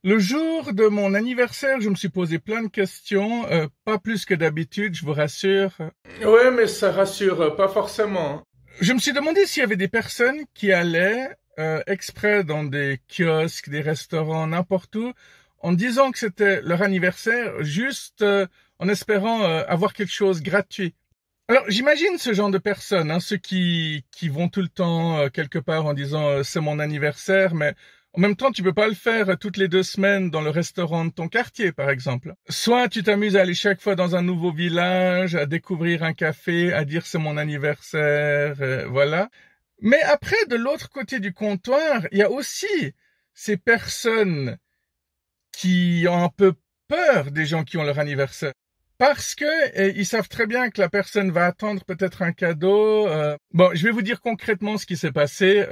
Le jour de mon anniversaire, je me suis posé plein de questions, pas plus que d'habitude, je vous rassure. Ouais, mais ça rassure pas forcément. Je me suis demandé s'il y avait des personnes qui allaient exprès dans des kiosques, des restaurants, n'importe où, en disant que c'était leur anniversaire, juste en espérant avoir quelque chose gratuit. Alors, j'imagine ce genre de personnes, hein, ceux qui vont tout le temps quelque part en disant c'est mon anniversaire, mais en même temps, tu peux pas le faire toutes les 2 semaines dans le restaurant de ton quartier, par exemple. Soit tu t'amuses à aller chaque fois dans un nouveau village, à découvrir un café, à dire c'est mon anniversaire, voilà. Mais après, de l'autre côté du comptoir, il y a aussi ces personnes qui ont un peu peur des gens qui ont leur anniversaire. Parce que ils savent très bien que la personne va attendre peut-être un cadeau. Bon, je vais vous dire concrètement ce qui s'est passé.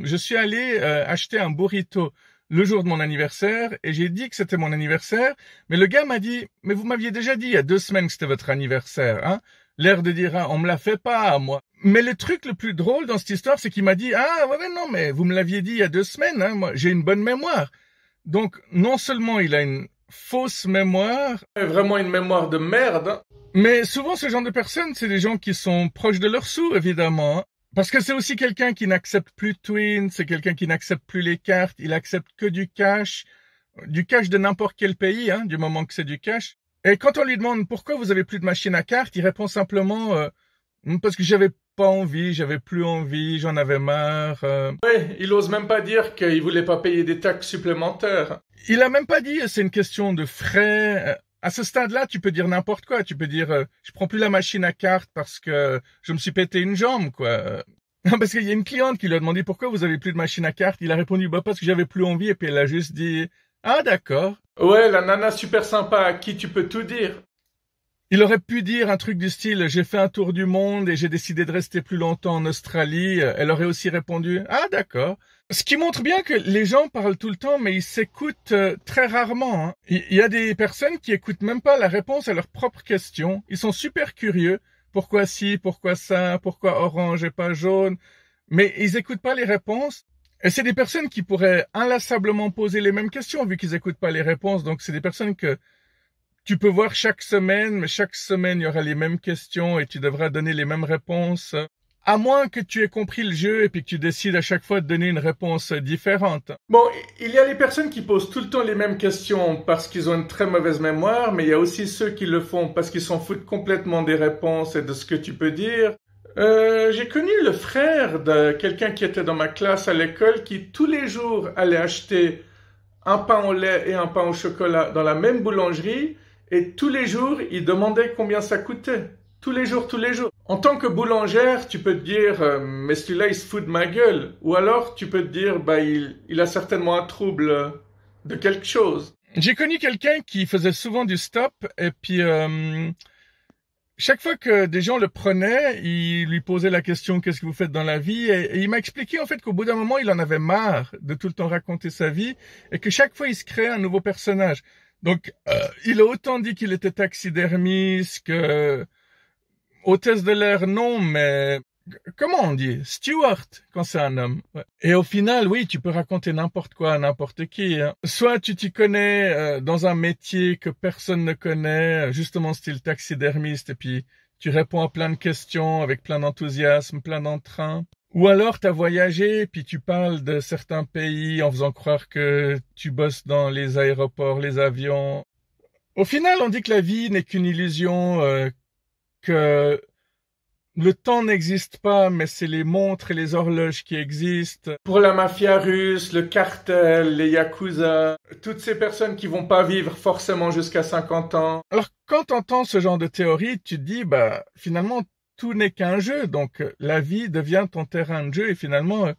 Je suis allé acheter un burrito le jour de mon anniversaire et j'ai dit que c'était mon anniversaire. Mais le gars m'a dit, mais vous m'aviez déjà dit il y a 2 semaines que c'était votre anniversaire, hein? L'air de dire, ah, on me l'a fait pas, moi. Mais le truc le plus drôle dans cette histoire, c'est qu'il m'a dit, ah, ouais, non, mais vous me l'aviez dit il y a 2 semaines, hein? Moi, j'ai une bonne mémoire. Donc, non seulement il a une fausse mémoire, Vraiment une mémoire de merde, hein. mais souvent ce genre de personnes, c'est des gens qui sont proches de leurs sous, évidemment, hein. Parce que c'est aussi quelqu'un qui n'accepte plus Twin, c'est quelqu'un qui n'accepte plus les cartes, il accepte que du cash de n'importe quel pays, hein, du moment que c'est du cash. Et quand on lui demande pourquoi vous avez plus de machine à cartes, il répond simplement parce que j'avais pas envie, j'avais plus envie, j'en avais marre. Ouais, il ose même pas dire qu'il voulait pas payer des taxes supplémentaires. Il a même pas dit c'est une question de frais. À ce stade-là, tu peux dire n'importe quoi. Tu peux dire je prends plus la machine à cartes parce que je me suis pété une jambe, quoi. Parce qu'il y a une cliente qui lui a demandé pourquoi vous avez plus de machine à cartes. Il a répondu bah parce que j'avais plus envie et puis elle a juste dit ah d'accord. Ouais, la nana super sympa à qui tu peux tout dire. Il aurait pu dire un truc du style j'ai fait un tour du monde et j'ai décidé de rester plus longtemps en Australie. Elle aurait aussi répondu ah d'accord. Ce qui montre bien que les gens parlent tout le temps mais ils s'écoutent très rarement, hein. Il y a des personnes qui écoutent même pas la réponse à leurs propres questions. Ils sont super curieux. Pourquoi ci, pourquoi ça, pourquoi orange et pas jaune. Mais ils écoutent pas les réponses. Et c'est des personnes qui pourraient inlassablement poser les mêmes questions vu qu'ils écoutent pas les réponses. Donc c'est des personnes que tu peux voir chaque semaine, mais chaque semaine, il y aura les mêmes questions et tu devras donner les mêmes réponses. À moins que tu aies compris le jeu et puis que tu décides à chaque fois de donner une réponse différente. Bon, il y a les personnes qui posent tout le temps les mêmes questions parce qu'ils ont une très mauvaise mémoire, mais il y a aussi ceux qui le font parce qu'ils s'en foutent complètement des réponses et de ce que tu peux dire. J'ai connu le frère de quelqu'un qui était dans ma classe à l'école qui tous les jours allait acheter un pain au lait et un pain au chocolat dans la même boulangerie et tous les jours il demandait combien ça coûtait. Tous les jours, tous les jours. En tant que boulangère, tu peux te dire mais celui-là il se fout de ma gueule. Ou alors tu peux te dire bah il a certainement un trouble de quelque chose. J'ai connu quelqu'un qui faisait souvent du stop et puis chaque fois que des gens le prenaient, ils lui posaient la question qu'est-ce que vous faites dans la vie et il m'a expliqué en fait qu'au bout d'un moment il en avait marre de tout le temps raconter sa vie et que chaque fois il se créait un nouveau personnage. Donc il a autant dit qu'il était taxidermiste que hôtesse de l'air non, mais comment on dit? Steward quand c'est un homme. Ouais. Et au final, oui, tu peux raconter n'importe quoi à n'importe qui, hein. Soit tu t'y connais dans un métier que personne ne connaît, justement style taxidermiste, et puis tu réponds à plein de questions avec plein d'enthousiasme, plein d'entrain. Ou alors t'as voyagé, puis tu parles de certains pays en faisant croire que tu bosses dans les aéroports, les avions. Au final, on dit que la vie n'est qu'une illusion, que le temps n'existe pas, mais c'est les montres et les horloges qui existent. Pour la mafia russe, le cartel, les yakuza, toutes ces personnes qui vont pas vivre forcément jusqu'à 50 ans. Alors, quand t'entends ce genre de théorie, tu te dis, bah, finalement, tout n'est qu'un jeu, donc la vie devient ton terrain de jeu et finalement,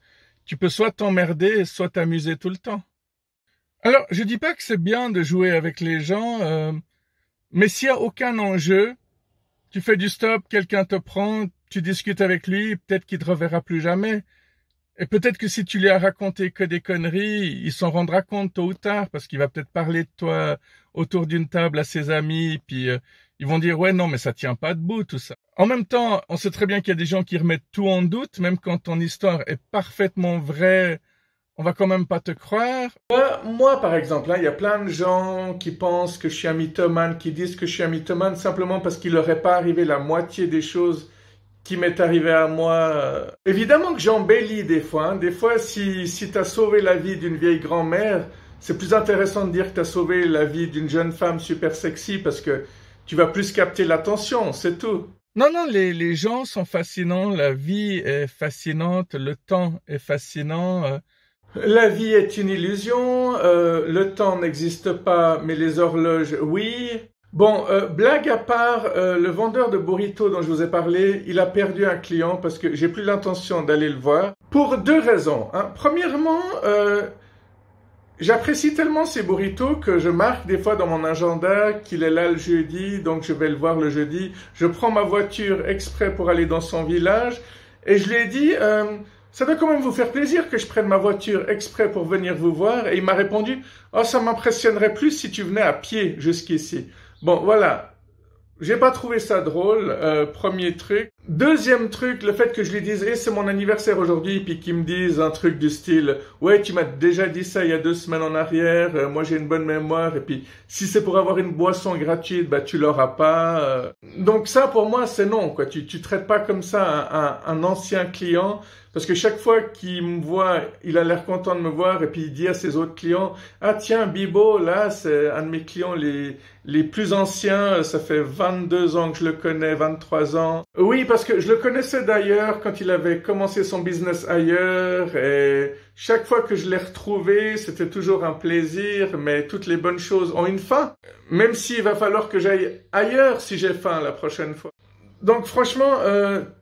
tu peux soit t'emmerder, soit t'amuser tout le temps. Alors, je dis pas que c'est bien de jouer avec les gens, mais s'il y a aucun enjeu, tu fais du stop, quelqu'un te prend, tu discutes avec lui, peut-être qu'il te reverra plus jamais. Et peut-être que si tu lui as raconté que des conneries, il s'en rendra compte tôt ou tard, parce qu'il va peut-être parler de toi autour d'une table à ses amis, puis ils vont dire ouais non mais ça tient pas debout tout ça. En même temps, on sait très bien qu'il y a des gens qui remettent tout en doute, même quand ton histoire est parfaitement vraie on va quand même pas te croire. Moi, par exemple, hein, il y a plein de gens qui pensent que je suis un mythomane, qui disent que je suis un mythomane simplement parce qu'il leur est pas arrivé la moitié des choses qui m'est arrivé à moi. Évidemment que j'embellis des fois. Hein. Des fois, si tu as sauvé la vie d'une vieille grand-mère, c'est plus intéressant de dire que tu as sauvé la vie d'une jeune femme super sexy parce que tu vas plus capter l'attention, c'est tout. Non, non, les gens sont fascinants, la vie est fascinante, le temps est fascinant. La vie est une illusion, le temps n'existe pas, mais les horloges, oui. Bon, blague à part, le vendeur de burritos dont je vous ai parlé, il a perdu un client parce que j'ai plus l'intention d'aller le voir. Pour deux raisons. Hein. Premièrement, j'apprécie tellement ces burritos que je marque des fois dans mon agenda qu'il est là le jeudi, donc je vais le voir le jeudi. Je prends ma voiture exprès pour aller dans son village et je lui ai dit, ça doit quand même vous faire plaisir que je prenne ma voiture exprès pour venir vous voir. Et il m'a répondu, oh, ça m'impressionnerait plus si tu venais à pied jusqu'ici. Bon, voilà. J'ai pas trouvé ça drôle, premier truc. Deuxième truc, le fait que je lui dise, c'est mon anniversaire aujourd'hui, puis qu'il me dise un truc du style, ouais, tu m'as déjà dit ça il y a 2 semaines en arrière, moi j'ai une bonne mémoire, et puis si c'est pour avoir une boisson gratuite, bah tu l'auras pas. Donc ça, pour moi, c'est non, quoi. Tu traites pas comme ça un ancien client, parce que chaque fois qu'il me voit, il a l'air content de me voir, et puis il dit à ses autres clients, ah tiens, Bibo, là, c'est un de mes clients les plus anciens, ça fait 22 ans que je le connais, 23 ans. Oui, parce que je le connaissais d'ailleurs quand il avait commencé son business ailleurs, et chaque fois que je l'ai retrouvé, c'était toujours un plaisir, mais toutes les bonnes choses ont une fin, même s'il va falloir que j'aille ailleurs si j'ai faim la prochaine fois. Donc franchement,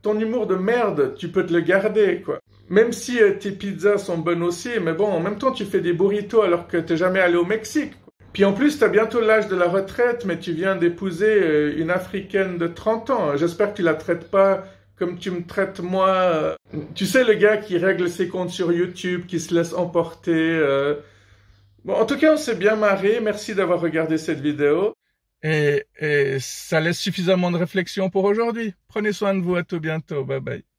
ton humour de merde, tu peux te le garder, quoi. Même si tes pizzas sont bonnes aussi, mais bon, en même temps, tu fais des burritos alors que t'es jamais allé au Mexique. Puis en plus, t'as bientôt l'âge de la retraite, mais tu viens d'épouser une Africaine de 30 ans. J'espère que tu la traites pas comme tu me traites moi. Tu sais, le gars qui règle ses comptes sur YouTube, qui se laisse emporter. Bon, en tout cas, on s'est bien marré. Merci d'avoir regardé cette vidéo. Et ça laisse suffisamment de réflexion pour aujourd'hui. Prenez soin de vous, à tout bientôt. Bye bye.